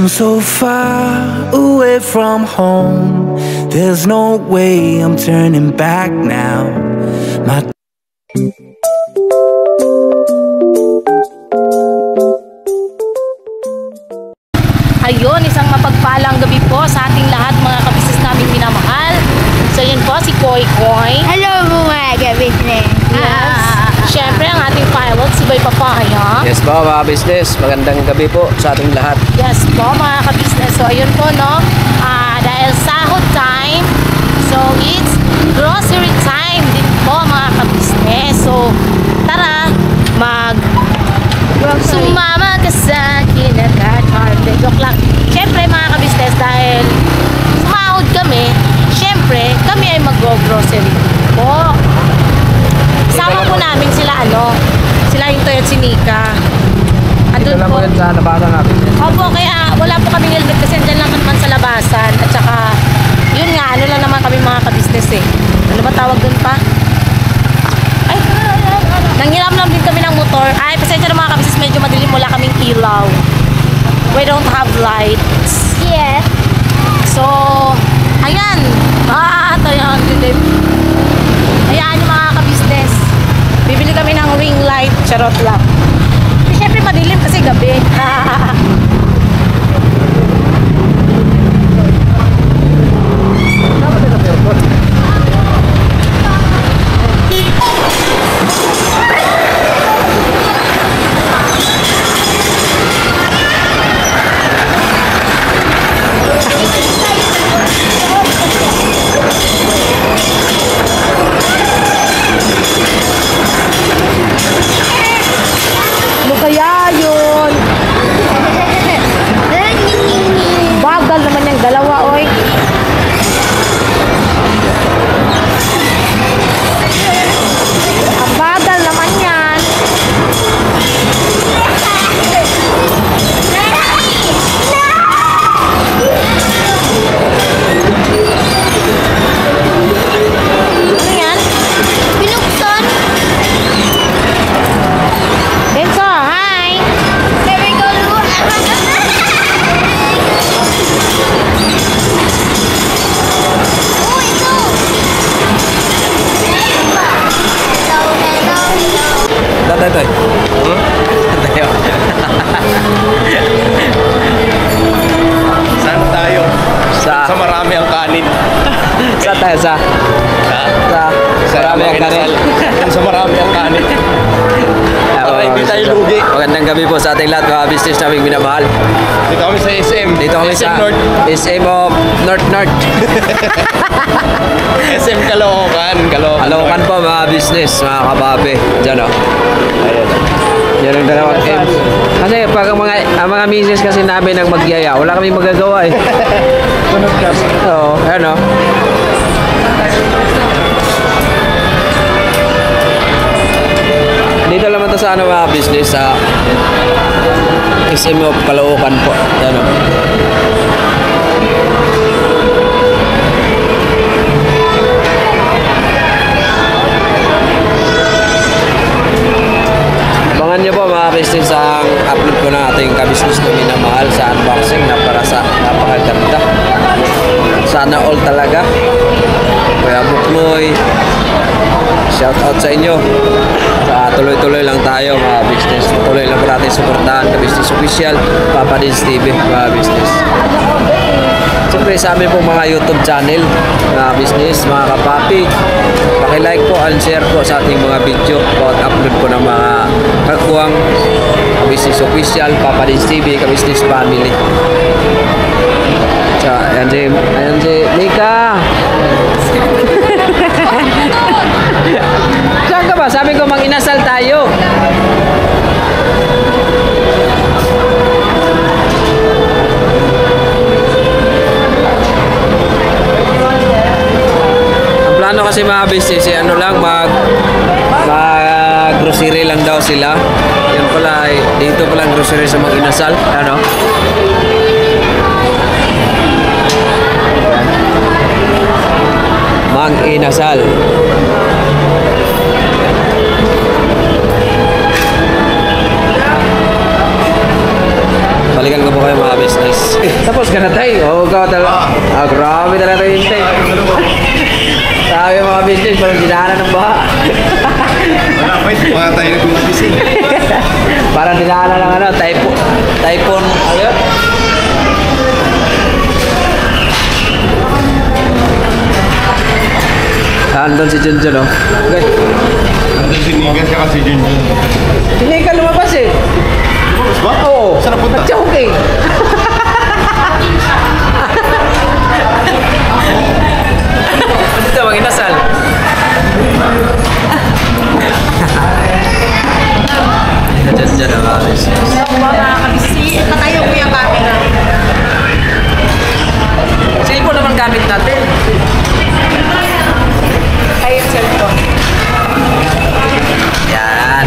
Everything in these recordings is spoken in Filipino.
I'm so far away from home. There's no way I'm turning back now. My Ayun, isang mapagpalang gabi po sa ating lahat mga kabisnes naming minamahal. So yun po si Koy Koy. Hello mga kabisnes. Siyempre ang ating pilot si Boy Papaya. Yes po mga business, magandang gabi po sa ating lahat. Yes po mga kabisnes. So ayun po no, dahil sahod time, so it's grocery time din po mga kabisnes. So tara, sumama ka sa akin at joke lang. Siyempre mga kabisnes, dahil sumahod kami, siyempre kami ay mag-grocery po. Sama po namin sila sila yung Toy at si Nika. Andun po. Sa labasan natin. Opo, kaya wala po kaming helmet kasi andyan lang naman sa labasan. At saka, yun nga, lang naman kami mga kabisnes eh. Ano ba tawag dun pa? Ay, nanghiram lang din kami ng motor. Ay, pasensya na mga kabisnes, medyo madilim, wala kaming ilaw. We don't have lights. Yeah. So, ayan. Ito yung dilim. Ayan yung mga kabisnes. Bibili kami ng ring light. Charot lang. Siyempre madilim kasi gabi. Kaya yun. Bagal naman yung dalawa, oy. Ang bagal naman yan. Ano yan? Binuksan. Benzo, hi! There we go, Lu. Oh, ito. Hello. Datoy. Saan tayo? Sa marami ang kanin. Sa tayo sa marami ang kanin. Sa marami ang kanin. Para hindi tayo lugi. Magandang gabi po sa ating lahat mga business naming minamahal. Dito kami sa SM. Dito kami SM sa North. SM of North. SM Caloocan. Caloocan po mga business, mga kababe. Diyan o. Ayan. Yan ang dalawang M. Kasi pag ang mga misis kasi namin ang magyaya, wala kami magagawa eh. Sunod ka. Oo, ayan o. Dito naman to sa mga business sa SM of Caloocan po. Yan o. Abangan nyo po mga business ang upload ko na ating kabisnes na minamahal sa unboxing na para sa napakaganda. Sana all talaga. Kuya Buknoy, shout out sa inyo. Tuloy-tuloy lang tayo mga business. Tuloy lang po natin suportahan Kabisnes Official, Papa Dins TV mga business. Siyempre sa amin po mga YouTube channel, mga business, mga kapapi, paki-like po and share po sa ating mga video po at upload po ng mga kakuwang Kabisnes Official, Papa Dins TV, Kabisnes Family. So, ayan si Nika. Saan ka ba? Sabi ko mag-inasal tayo. Ang plano kasi mga business, ano lang, mag-grocery lang daw sila. Yan pala, dito pala ang grocery sa mag-inasal. Ano? Mag-inasal. Balikan ko po kayo mga business. Tapos ka na tayo. Oo, ikaw talaga. Grabe talaga tayo hintay. Sabi yung mga business, parang dinaanan ng baha. Wala pa ito. Mga tayo nag-umpis eh. Parang dinaanan ng ano, typhoon, ano yun? Andun si Junjun, oh. Okay. Nandun si Nigan ka kasi Junjun. Hindi ka lumabas eh. Lumabas ba? Oo. Saan napunta? Joking. Dito, mag-inasal. Dyan ang alis. Mga kabisnes. Patayo ko yung camera. Cellphone naman gamit natin. Ayun, cellphone. Yan.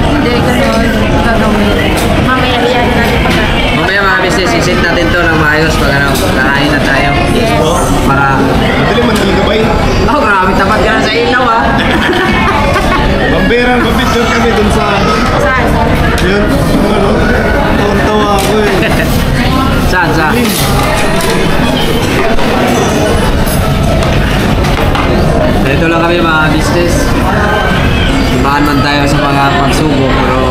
Hindi, ganun. Gagawin. Mamaya iyan natin pagka. Mamaya mga business, isit natin to ng maayos pag ano, kakain na tayo. Para, Madali man talaga ba yun? oh grabe, tapat ka na sa ilaw ah. Pambera, pabidyon kami dun sa ano. Saan? Yun, ano, tawang-tawa ako eh. Saan? Dito lang kami mga business. Ibahan man tayo sa mga pagsubok pero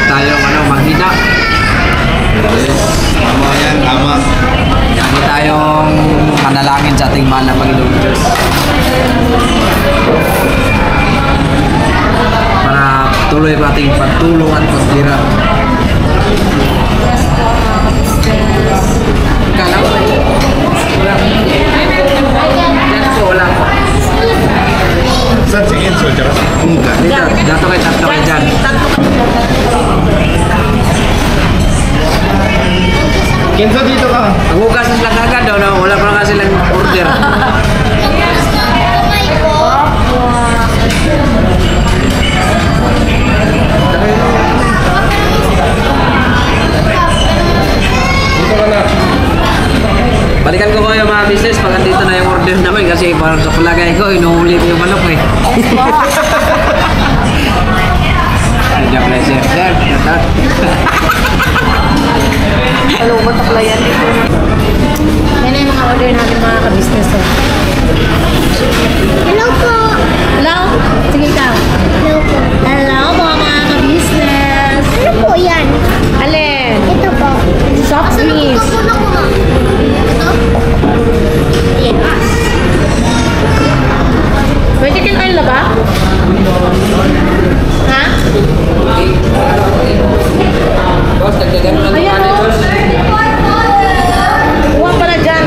tayong ano, maghina. Tama yan, tama. Lagi tayong manalangin sa ating mahal na Panginoong Diyos. Para tuloy ang ating pagtulong at pagtira. Kala ko wala. Yan po, wala po. Saan si Enzo? Tsaka si Unga. Dito, dato kayo, tatlo kayo dyan. Kenzo, dito ka. Ang hugas na lang agad daw, no? Wala pa lang kasi lang order. Kamay ko. Dito ka na. Balikan ko yung mga business pag andito na yung order namin kasi parang sa palagay ko, inuhuli ko yung manok eh. Hindi pleasure. Sir, shoutout. Palubot ako yan dito. Yan yung mga order natin mga kabisnes. Oh. Hello po. Hello? Sige ka. Hello po. Hello po mga kabisnes. Ano po yan? Alin? Ito po. Soft drinks. Ito po na. Ito? Yan. May chicken oil na ba? Ha? Boss, dagdagan mo lang Ayan yung o. boss. Huwag pala dyan.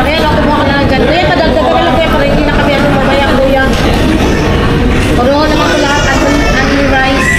Ayan o, kumuha ka na lang dyan. Kuya, padagdagan na lang kuya para hindi na kami ano mamaya kuya. Huwag naman naman ko lahat. Ano rice?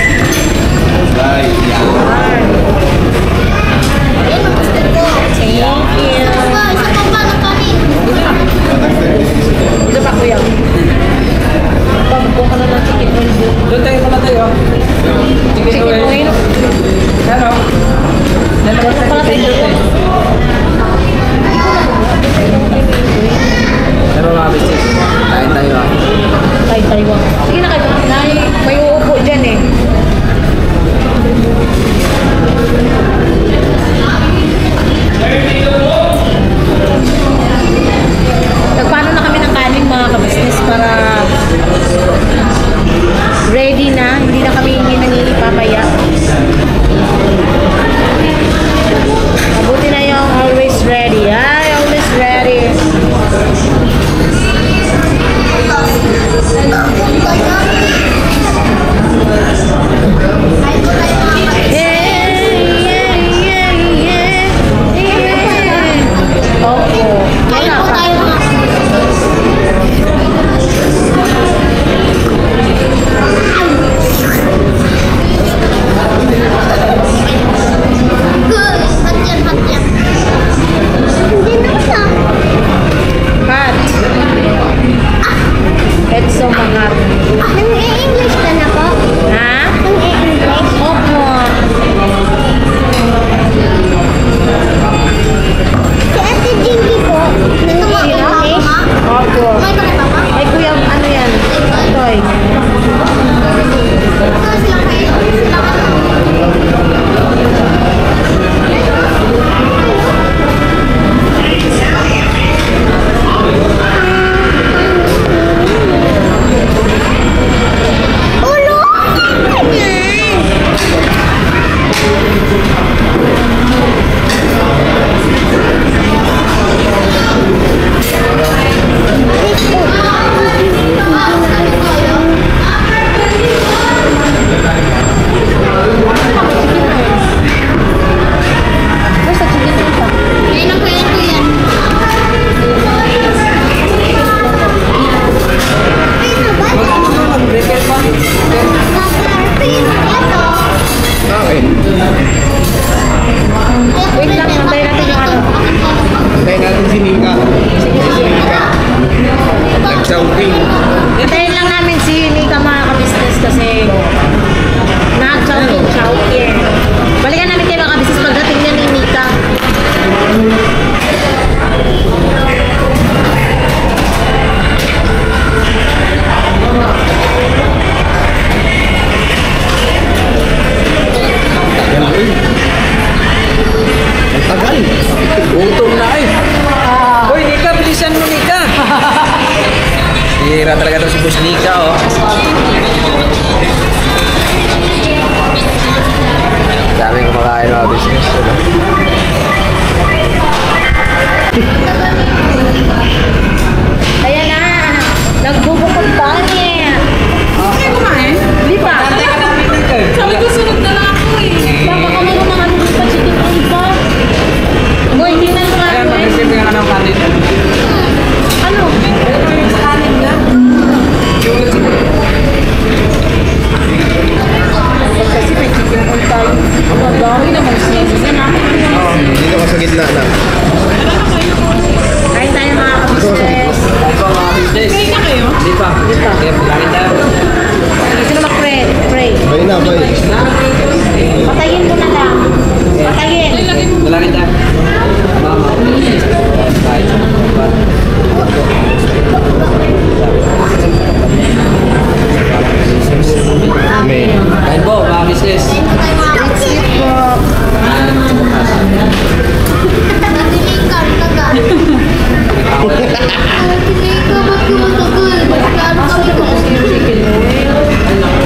Ikaw, ba't ka matagal? Lalo kami ko. Chicken oil.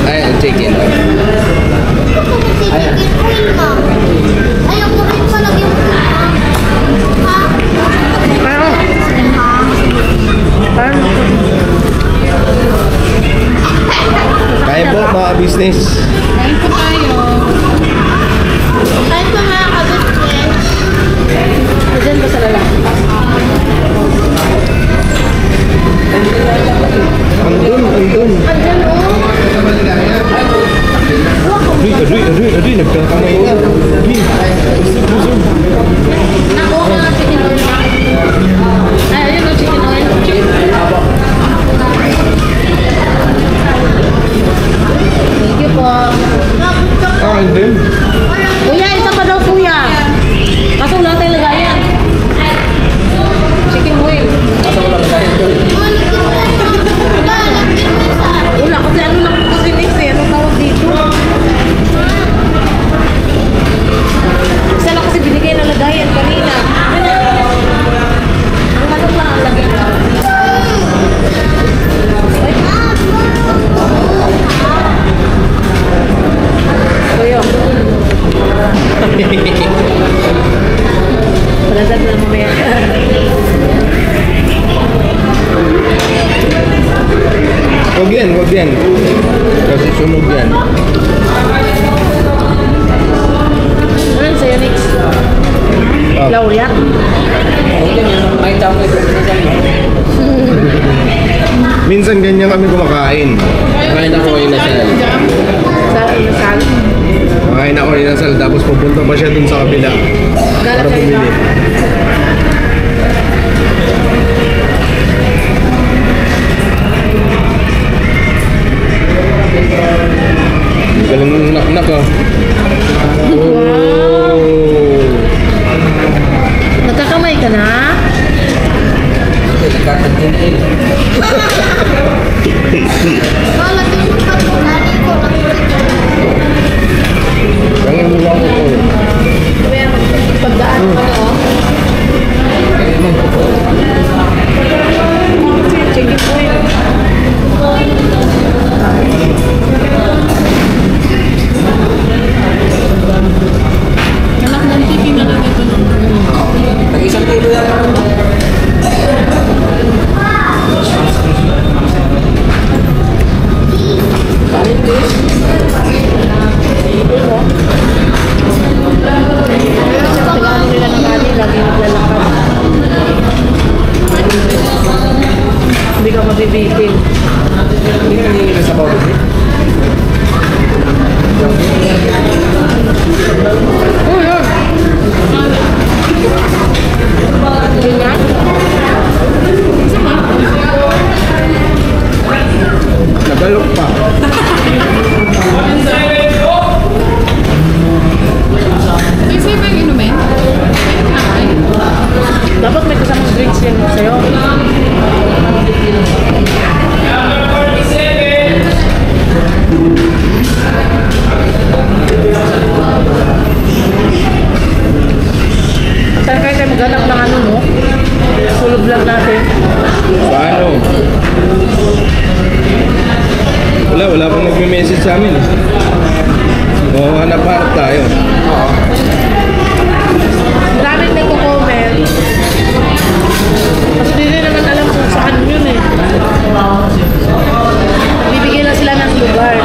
Ay, ang chicken. Chicken oil, ma'am. Ayaw ko rin palagi yung ha? Kaya po mga business. Kain pa mga kabisnes. Diyan ba sa lalaki? Andun. Andyan o. Aduy, nagkakamay ko. Ako mga chicken oil. Ay, ayun o, chicken oil. Thank you po. Andun. Kuya, isa pa daw kuya. Kaso wala tayong lagayan. Chicken oil. Wala, kasi ano lang po kasi nis eh. Anong tawag dito? Isa lang kasi binigay na lagayan kanina. Ang ano pa ang lagayan? Kuya. Palasad na mamaya. Wag yan. Kasi sunog yan. Ano sa'yo, Nix? Laureate? May tao kayo. Minsan ganyan kami kumakain. Kain ako yung nasal. Sa Lasal? Kumakain ako ng inasal, tapos pupunta pa siya dun sa kabila. Galat Para sa iba. bumili. Galing ng nak-nak ah. Oh. Nagkakamay ka na? Nagkakatingin. Wala din yung pagkulani ko. Ganyan mo lang ako. Kuya, pagdaan ko na oh. Chicken oil. Anak ng chicken na lang ito. Nag-isang kilo yan. Tagalog nila ng kanin, lagi naglalakad. Hindi ka mabibitin. Hindi na sa bawal. Ganyan? Nagalok pa. Dapat may kasamang drinks yan sa'yo. Saan kayo maghanap ng ano, no? Sulog lang natin. Paano? Wala pang nagme-message sa amin. Oo, hanap-hanap tayo. Daming nagko-comment. Kasi hindi rin naman alam kung saan yun eh. Bibigyan lang sila ng lugar.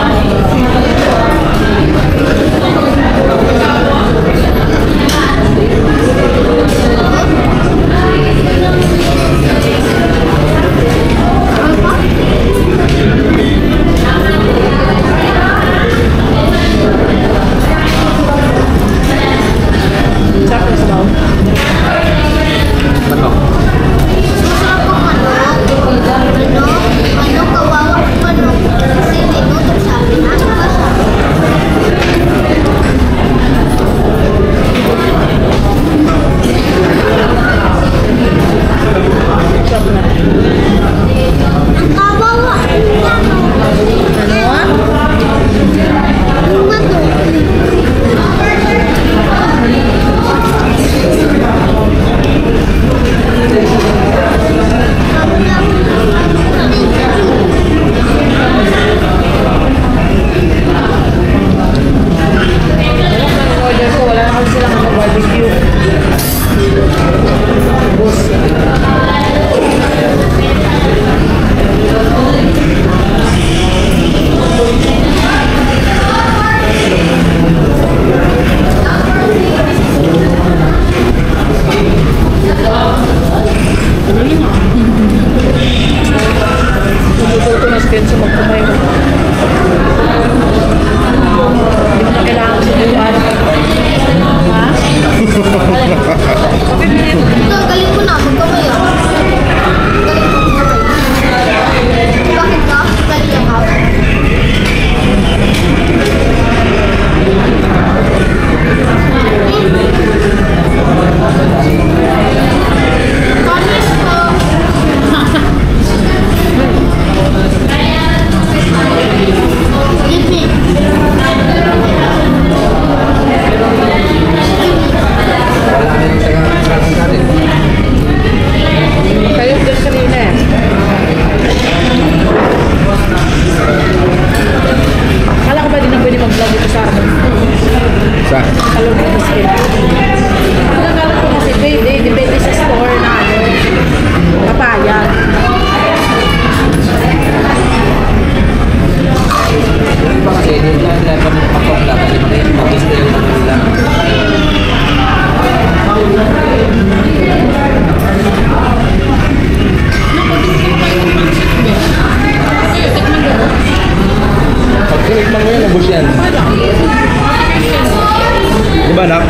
ba, nak?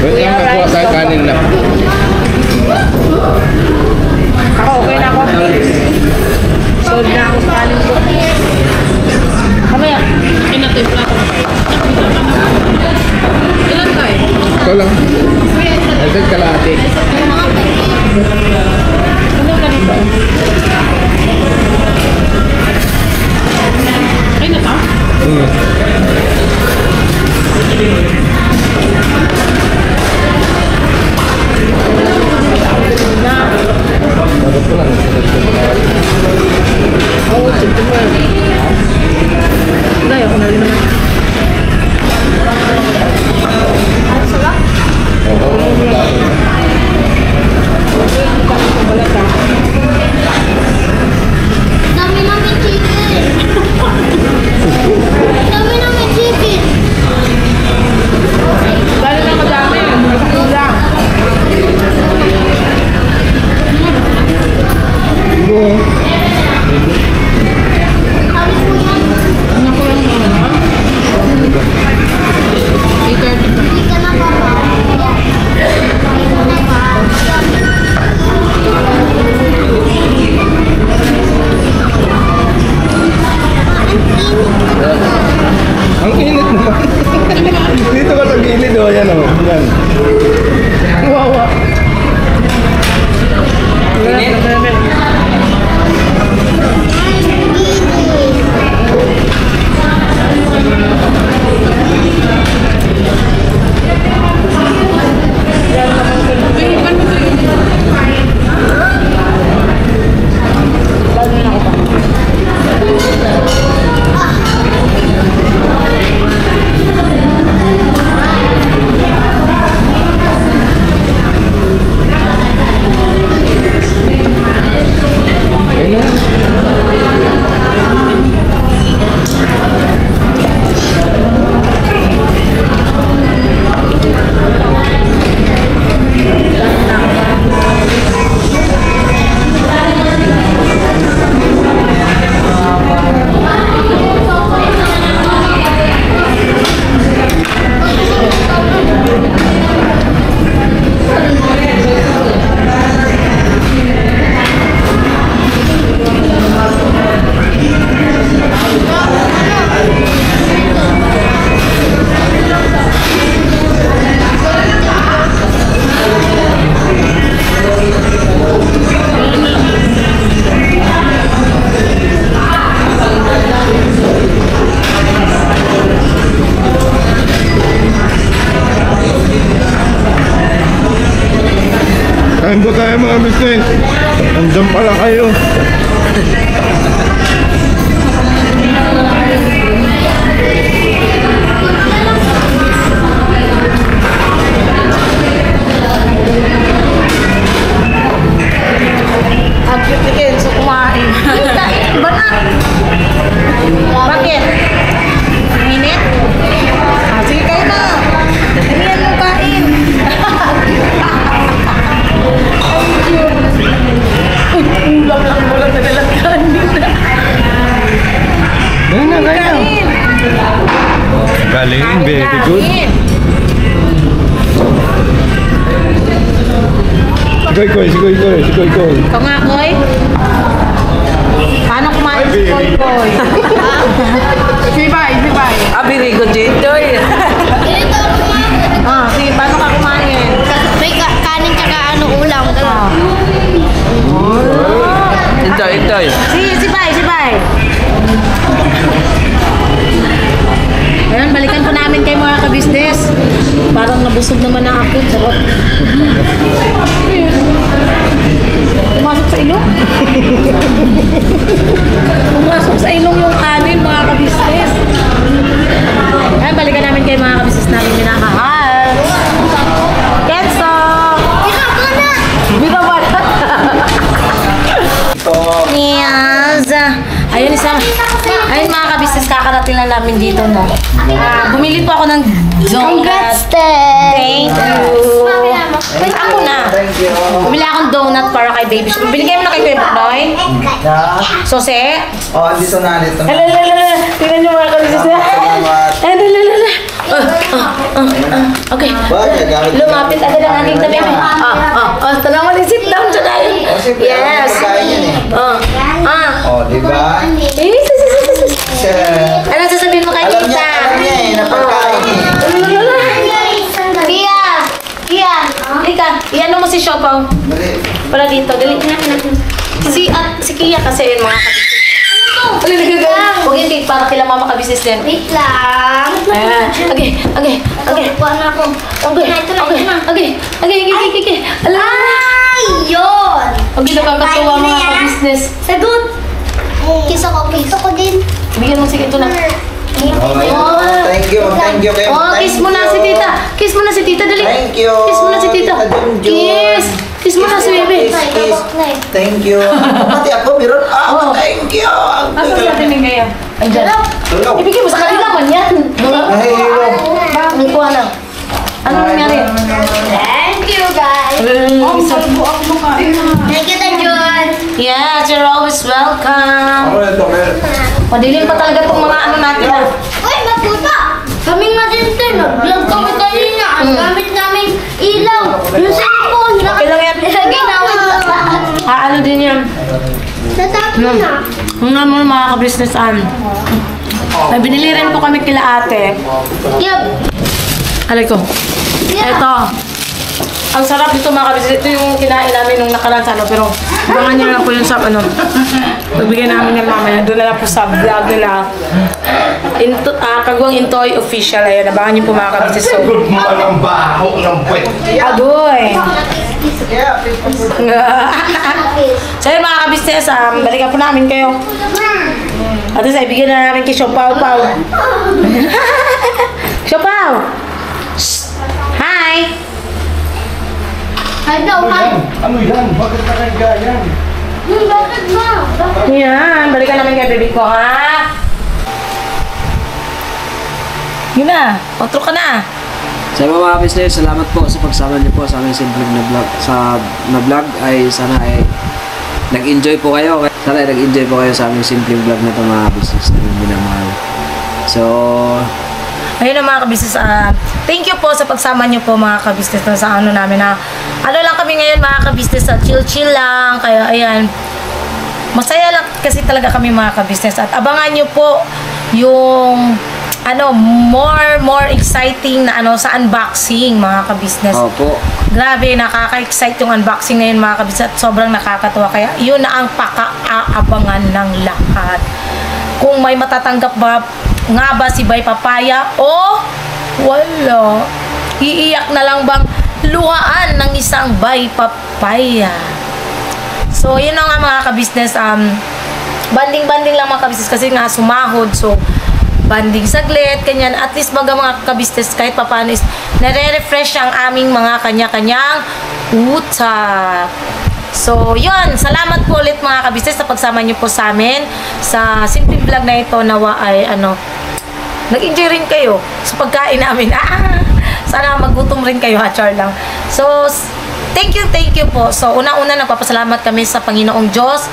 Wait lang, nakuha tayo kanin na. Ako, okay na ako. Sold na ako sa kanin ko. Kamaya. Inatipla ako. Ilan tayo? Ito lang. Agad kalahati. Ano ka dito? Ay, na ka? Gaya ko na rin naman. Dami namin chicken. Dami namin chicken. Dali na madami. Kulang. Alis mo yan. Hindi ka na papa. Kain mo na pa. Ang init naman. Dito ka sa gilid, oh. Yan, oh. Yan. Wawa. Kain po tayo mga business. Nandiyan pala kayo. Ang pipikin, so kumain. Ba na? Bakit? Ang init? Ah, sige kayo na. Tingnan mo kain. Ulam lang mo lang nadalang kanin. Gaya na, gaya. Kain. Galing, very good. Kain. Sikoy-koy, sikoy-koy, sikoy-koy. Ikaw nga, Koy. Paano kumain si Koy, Koy? Sibay, sibay. Very good, Jitoy. Ganito ako kumain. Ah, sige, paano ka kumain? May kanin tsaka ulam. Ah. Itoy. Sige, sibay, sibay. Ayan, balikan po namin kayo mga ka-business. Parang nabusog naman na ako. Sarap. Pumasok sa ilong? Pumasok sa ilong yung kanin mga ka-business. Ayan, balikan namin kayo mga ka-business namin minamahal. Kenzo! Ikaw ka na! Ayun mga kabisnes, kakarating lang namin dito, no? Bumili po ako ng donut. Congrats, Ted! Thank you. Ako na. Bumili akong donut para kay baby. Binigay mo na kay Kuya Boy? Sose? Oh, dito na, dito na. Alalala. Tingnan niyo mga kabisnes. Alalala. Okay. Lumapit agad ang aking tabi. Tanong mo, sit down siya tayo. Yes. Oh, di ba? Ano sasabihin mo kay Alam niya, tita? alam niya eh, napagkain eh. Kia! Halika, iano mo si Siopaw. Dali. Para dito, dali. Si Kia kasi yun mga kabisnes. Huwag yung cake para kila mama kabisnes din. Wait lang. Ayan. Okay. Kuha na ako. Okay. Ay, yun! Huwag yung nakakatuwa mga kabisnes. Sagot! Kiss ako din. Bigyan mo sige ito na. Thank you kayo. Oh, kiss mo na si tita. Dali. Thank you. Kiss mo na si tita. Tita Junjun. Kiss mo na si bebe. Thank you. Pati ako, meron. Thank you. Asa sa atin yung gaya? Andiyan. Tulog. Ibigay mo sa kanila man yan. Ay, Ang kuha na. Ano nangyari? Thank you, guys. Thank you, Tajun. Yes, you're always welcome. Padilim pa talaga itong mga ano natin na. Uy, maputa! Kaming matinte, nag-vlog kami kanina. Ang gamit namin ilaw. Yung cellphone. Okay lang yan. Nilagay namin sa lahat. Ano din yan? Natapos na. Mga mga kabisnesan. May binili rin po kami kila ate. Yup. Alay ko. Ito. Ang sarap dito mga kabisnes. Ito yung kinain namin nung nakaraan sa ano. Pero abangan nyo lang po yun sa ano. Pagbigyan namin yan mamaya. Doon na lang po sa vlog nila. Kagwang Intoy Official. Ayan. Abangan nyo po mga kabisnes. So, Malang baho ng puwet. agoy. So yun mga kabisnes. Balikan po namin kayo. At sa ibigyan na namin kay Siopaw. Siopaw! Hi! Hi daw, hi. Ano yan? Bakit nakagayan? Bakit ba? Yan, balikan namin kay baby ko, ha? Yun na, outro ka na. Sa mga business, salamat po sa pagsama niyo po sa aming simpleng na vlog. Na vlog ay sana ay nag-enjoy po kayo. Sana ay nag-enjoy po kayo sa aming simpleng vlog na ito mga business na minamahal. So, Ayun na mga kabisnes, thank you po sa pagsama niyo po mga kabisnes na sa ano namin na ano lang kami ngayon mga kabisnes at chill lang, kaya ayan masaya lang kasi talaga kami mga kabisnes at abangan niyo po yung ano more exciting na ano sa unboxing mga kabisnes. opo. Grabe, nakaka-excite yung unboxing ngayon mga kabisnes at sobrang nakakatuwa kaya yun na ang paka-aabangan ng lahat. Kung may matatanggap ba nga ba si Bay Papaya o wala, iiyak na lang bang luhaan ng isang Bay Papaya. So yun na nga mga kabisnes, banding lang mga kabisnes kasi nga sumahod, so banding saglit, kanyan, at least mga kabisnes kahit papaano is nare-refresh ang aming mga kanya-kanyang utak. So, yun. Salamat po ulit mga kabisnes sa pagsama niyo po sa amin sa simple vlog na ito. Nawa ay nag-enjoy rin kayo sa pagkain namin. Sana magutom rin kayo, char lang. So, thank you po. So, una-una nagpapasalamat kami sa Panginoong Diyos.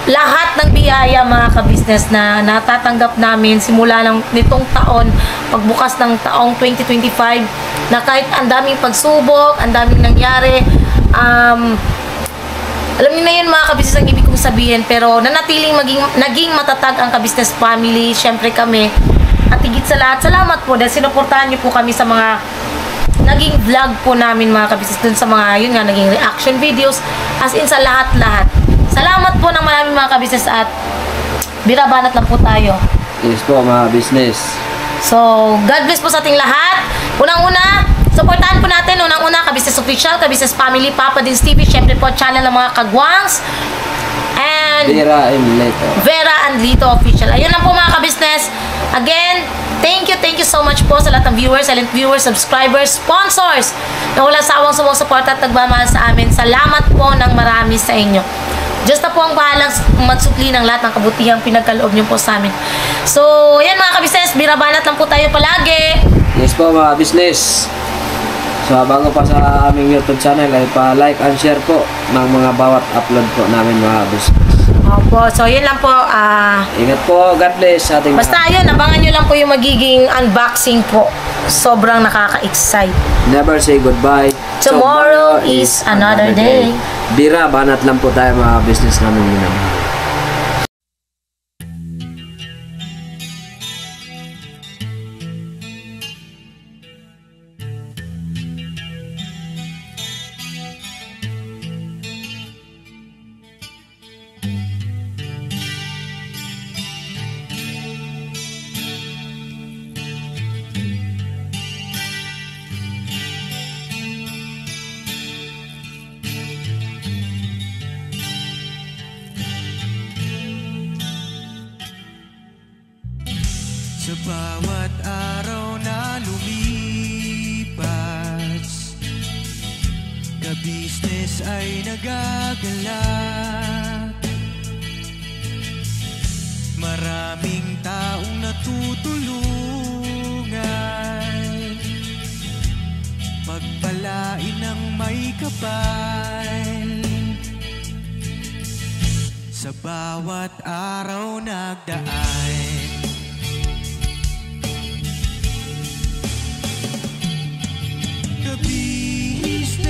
Lahat ng biyaya mga kabisnes na natatanggap namin simula nitong taon, pagbukas ng taong 2025, na kahit ang daming pagsubok, ang daming nangyari, alam niyo na yun mga kabisnes ang ibig kong sabihin, pero nanatiling naging matatag ang kabisnes family, syempre kami, at higit sa lahat, salamat po dahil sinuportahan niyo po kami sa mga naging vlog po namin mga kabisnes, dun sa mga yun nga, naging reaction videos, as in sa lahat-lahat. Salamat po ng maraming mga kabisnes at birabanat lang po tayo. Yes po mga business. So, God bless po sa ating lahat. Unang-una, supportahan po natin, unang-una, Kabisnes Official, Kabisnes Family, Papa Dins TV, syempre po, channel ng mga kagwangs, and Vera and Lito. Vera and Lito Official. Ayun lang po mga kabisnes. Again, thank you so much po sa lahat ng viewers, silent viewers, subscribers, sponsors, na walang sawang sumusuporta at nagmamahal sa amin. Salamat po ng marami sa inyo. Diyos na po ang bahalang magsukli ng lahat ng kabutihang pinagkaloob niyo po sa amin. So, yan mga kabisnes, birabanat lang po tayo palagi. Yes po mga business. So bago pa sa aming YouTube channel ay pa-like and share po ng mga bawat upload po namin mga business. Opo, so yun lang po. Ingat po, God bless sa ating Basta yun, abangan nyo lang po yung magiging unboxing po. Sobrang nakaka-excite. Never say goodbye. Tomorrow is another day. Bira, banat lang po tayo mga business namin minamahal. Sa bawat araw na lumipas, ka-business ay nagagalak. Maraming taong natutulungan, pagpalain ng may kapal. Sa bawat araw nagdaan, ka-business,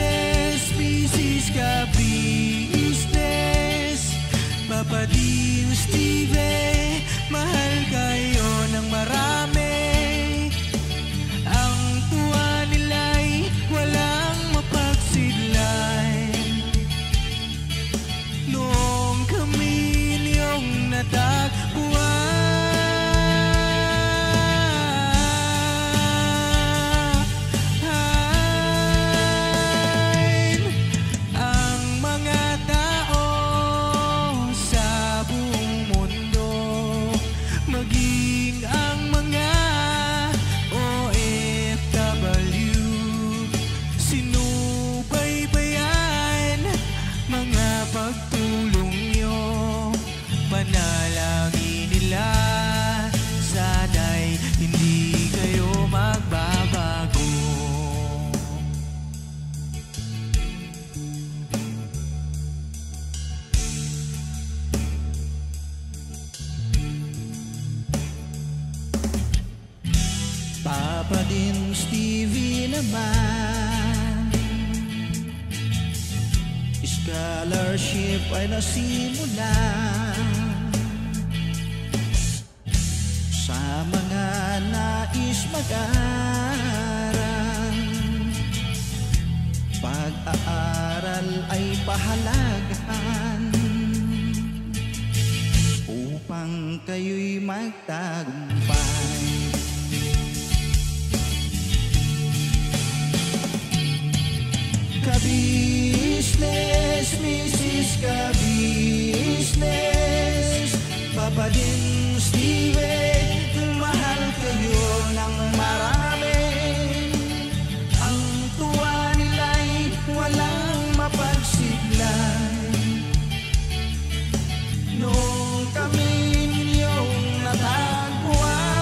business ka-business, Papa Dio, Steve, mahal kayo ng marami. Ang tuwa nila'y walang mapagsidlan. Noong kami niyong natagpuan, Papa din Stevie naman, scholarship ay nasimulan. Sa mga nais mag-aral, pag-aaral ay pahalagahan, upang kayo'y magtagumpay. Ka-business, Mrs. Ka-business, Papa din Steve, mahal kayo ng marami. Ang tuwa nila'y walang mapagsidlan. Noong kami ninyong natagpuan,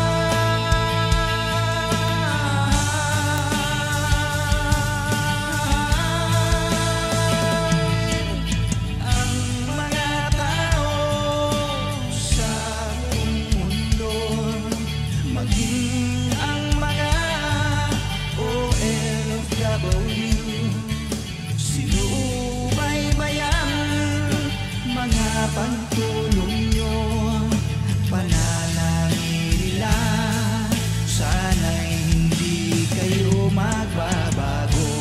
pagtulong nyo, panalangin nila, sana'y hindi kayo magbabago.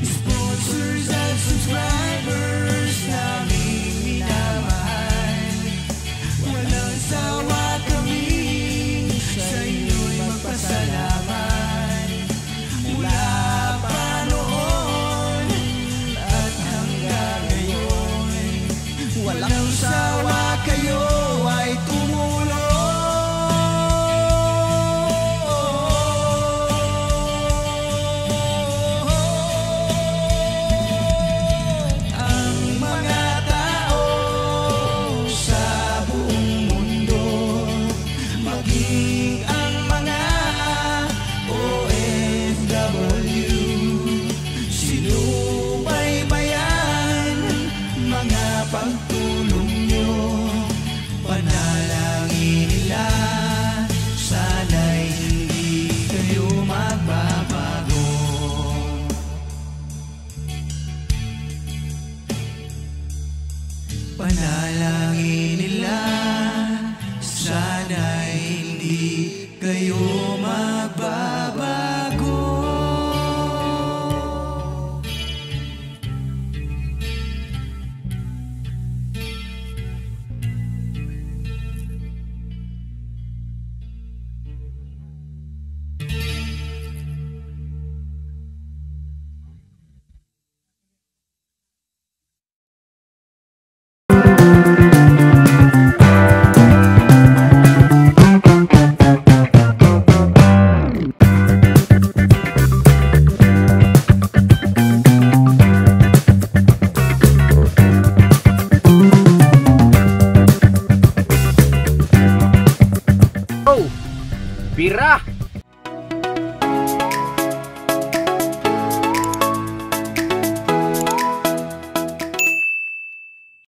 Sponsors at subscribers naming minamahal, walang sawa kami sa inyo'y magpasalamat. Mula pa noon Bira!